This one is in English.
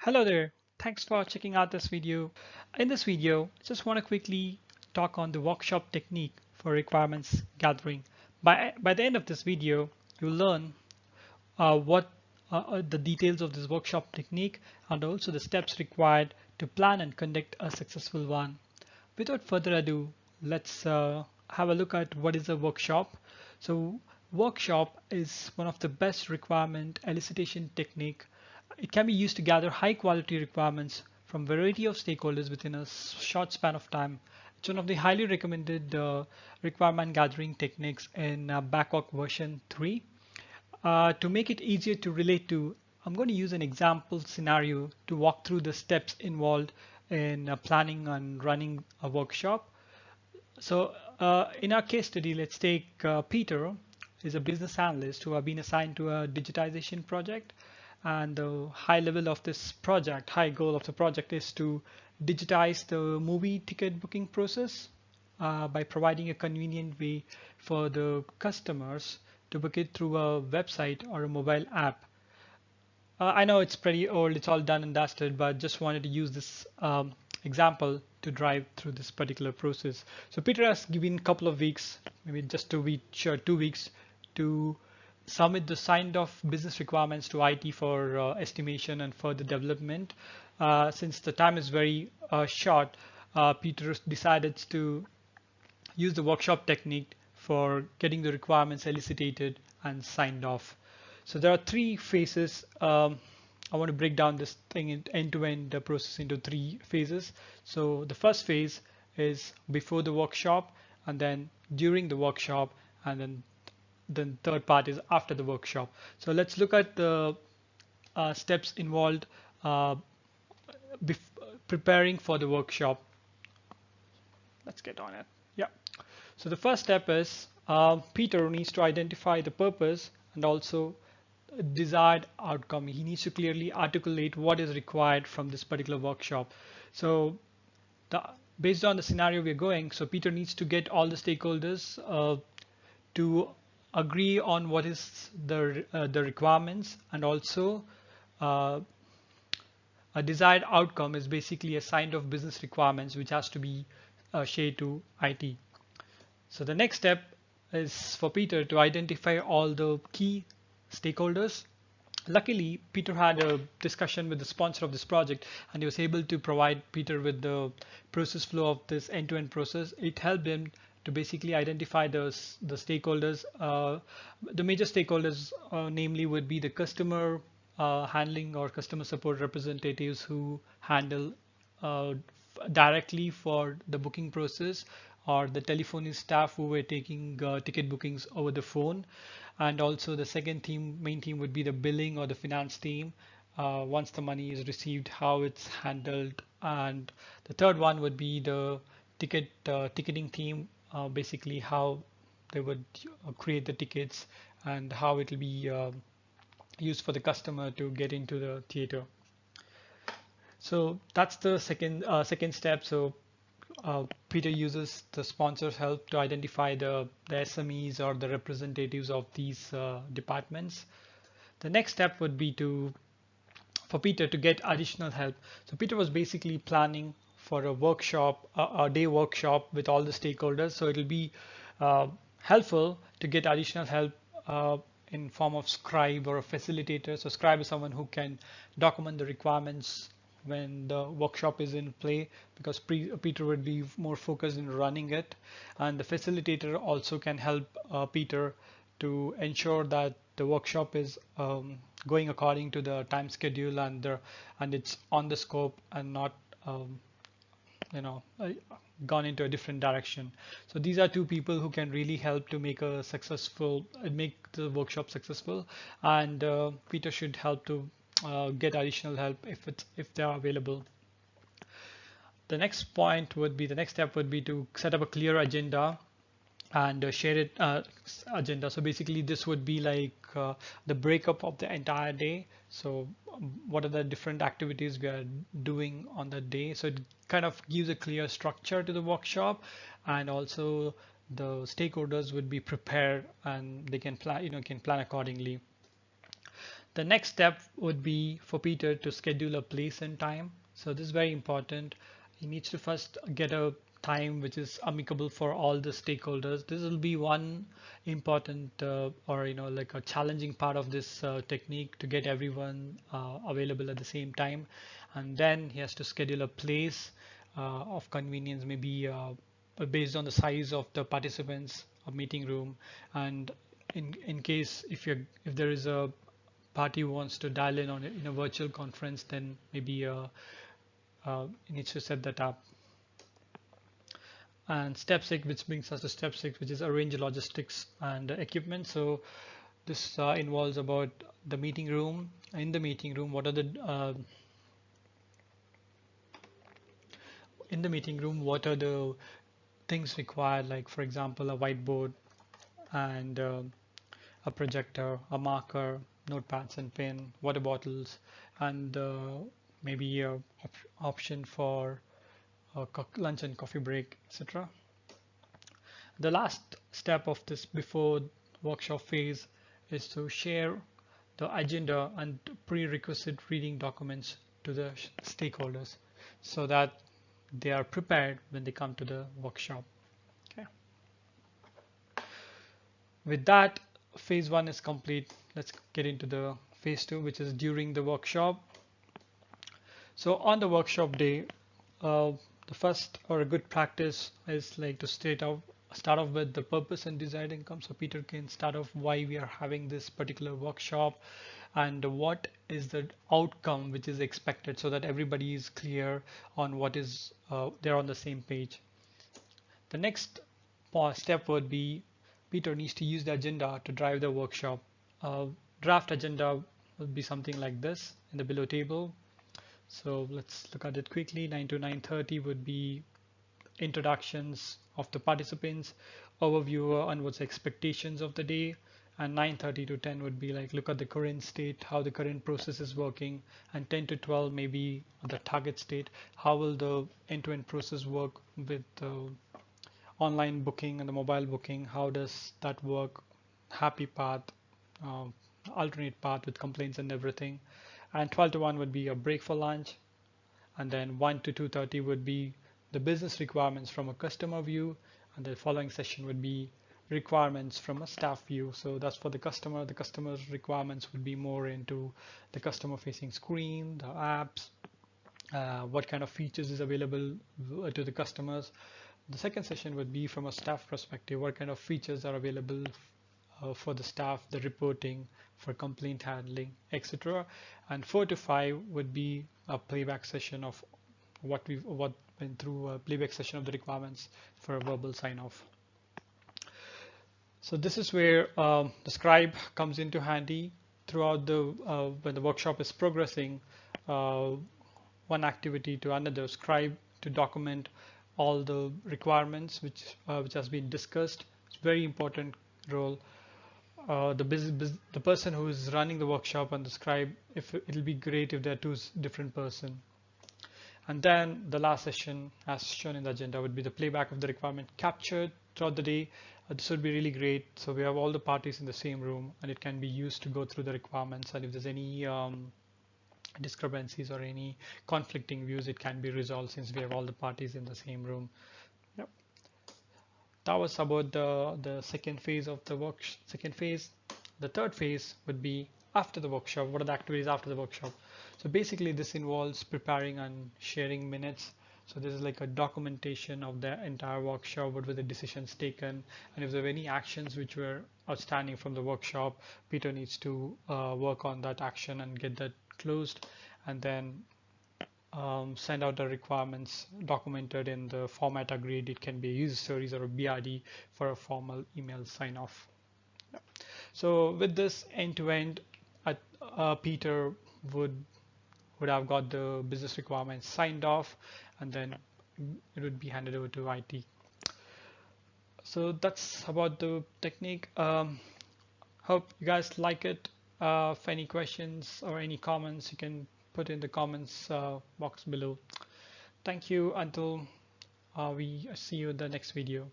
Hello there. Thanks for checking out this video. In this video, I just want to quickly talk on the workshop technique for requirements gathering. By the end of this video, you'll learn what the details of this workshop technique and also the steps required to plan and conduct a successful one. Without further ado, let's have a look at what is a workshop. So workshop is one of the best requirement elicitation technique. It can be used to gather high quality requirements from a variety of stakeholders within a short span of time. It's one of the highly recommended requirement gathering techniques in Backwalk version 3. To make it easier to relate to, I'm going to use an example scenario to walk through the steps involved in planning and running a workshop. So in our case study, let's take Peter, is a business analyst who have been assigned to a digitization project. And the high level of this project, high goal of the project is to digitize the movie ticket booking process by providing a convenient way for the customers to book it through a website or a mobile app. I know it's pretty old, it's all done and dusted, but just wanted to use this example to drive through this particular process. So Peter has given a couple of weeks, maybe just 2 weeks to submit the signed off business requirements to IT for estimation and further development. Since the time is very short, Peter decided to use the workshop technique for getting the requirements elicited and signed off. So there are three phases. I want to break down this thing in end-to-end process into three phases. So the first phase is before the workshop, and then during the workshop, and then third part is after the workshop. So let's look at the steps involved preparing for the workshop. Let's get on it. Yeah. So the first step is Peter needs to identify the purpose and also desired outcome. He needs to clearly articulate what is required from this particular workshop. So based on the scenario we're going, so Peter needs to get all the stakeholders to agree on what is the requirements, and also a desired outcome is basically a signed off business requirements which has to be shared to IT. So the next step is for Peter to identify all the key stakeholders. Luckily, Peter had a discussion with the sponsor of this project, and he was able to provide Peter with the process flow of this end-to-end process. It helped him to basically identify the stakeholders. The major stakeholders, namely, would be the customer handling or customer support representatives who handle directly for the booking process, or the telephony staff who were taking ticket bookings over the phone. And also the second main team would be the billing or the finance team. Once the money is received, how it's handled. And the third one would be the ticketing team, basically how they would create the tickets and how it will be used for the customer to get into the theater. So that's the second step. So Peter uses the sponsor's help to identify the SMEs or the representatives of these departments. The next step would be for Peter to get additional help. So Peter was basically planning for a workshop, a day workshop with all the stakeholders. So it'll be helpful to get additional help in form of scribe or a facilitator. So scribe is someone who can document the requirements when the workshop is in play, because Peter would be more focused in running it. And the facilitator also can help Peter to ensure that the workshop is going according to the time schedule and it's on the scope and not gone into a different direction. So these are two people who can really help to make the workshop successful, and Peter should help to get additional help if they are available. The next step would be to set up a clear agenda and share it agenda. So basically this would be like the breakup of the entire day. So what are the different activities we are doing on the day? So it kind of gives a clear structure to the workshop, and also the stakeholders would be prepared and they can plan accordingly. The next step would be for Peter to schedule a place and time. So this is very important. He needs to first get a time which is amicable for all the stakeholders. This will be one important or like a challenging part of this technique, to get everyone available at the same time. And then he has to schedule a place of convenience, maybe based on the size of the participants, a meeting room. And in case if there is a party who wants to dial in on it in a virtual conference, then maybe he needs to set that up. And step 6, which brings us to step 6, which is arrange logistics and equipment. So this involves about the meeting room. In the meeting room, what are the in the meeting room, what are the things required? Like, for example, a whiteboard and a projector, a marker, notepads and pen, water bottles, and maybe a option for lunch and coffee break, etc. The last step of this before workshop phase is to share the agenda and prerequisite reading documents to the stakeholders, so that they are prepared when they come to the workshop. Okay. With that, phase 1 is complete. Let's get into the phase 2, which is during the workshop. So on the workshop day, the first or a good practice is like to start off with the purpose and desired income. So Peter can start off why we are having this particular workshop and what is the outcome which is expected, so that everybody is clear on what is they're on the same page. The next step would be Peter needs to use the agenda to drive the workshop. Draft agenda would be something like this in the below table. So let's look at it quickly. 9 to 9:30 would be introductions of the participants, overview on what's expectations of the day, and 9:30 to 10 would be like look at the current state, how the current process is working, and 10 to 12 maybe the target state, how will the end-to-end process work with the online booking and the mobile booking, how does that work, happy path, alternate path with complaints and everything. And 12 to 1 would be a break for lunch, and then 1 to 2:30 would be the business requirements from a customer view, and the following session would be requirements from a staff view. So that's for the customer. The customer's requirements would be more into the customer facing screen, the apps, what kind of features is available to the customers. The second session would be from a staff perspective, what kind of features are available for the staff, the reporting, for complaint handling, etc. And 4 to 5 would be a playback session of what went through, a playback session of the requirements for a verbal sign off. So this is where the scribe comes into handy throughout the when the workshop is progressing, one activity to another. Scribe to document all the requirements which has been discussed. It's a very important role. The person who is running the workshop and the scribe, if it'll be great if they're two different person. And then the last session, as shown in the agenda, would be the playback of the requirement captured throughout the day. This would be really great. So we have all the parties in the same room, and it can be used to go through the requirements. And if there's any discrepancies or any conflicting views, it can be resolved since we have all the parties in the same room. Yep. That was about the second phase of the second phase. The third phase would be after the workshop. What are the activities after the workshop? So basically this involves preparing and sharing minutes. So this is like a documentation of the entire workshop, what were the decisions taken, and if there were any actions which were outstanding from the workshop, Peter needs to work on that action and get that closed, and then send out the requirements documented in the format agreed. It can be a user stories or a BRD for a formal email sign off. Yeah. So with this end-to-end, Peter would have got the business requirements signed off, and then it would be handed over to IT. So that's about the technique. Hope you guys like it. If any questions or any comments, you can put in the comments box below. Thank you. Until we see you in the next video.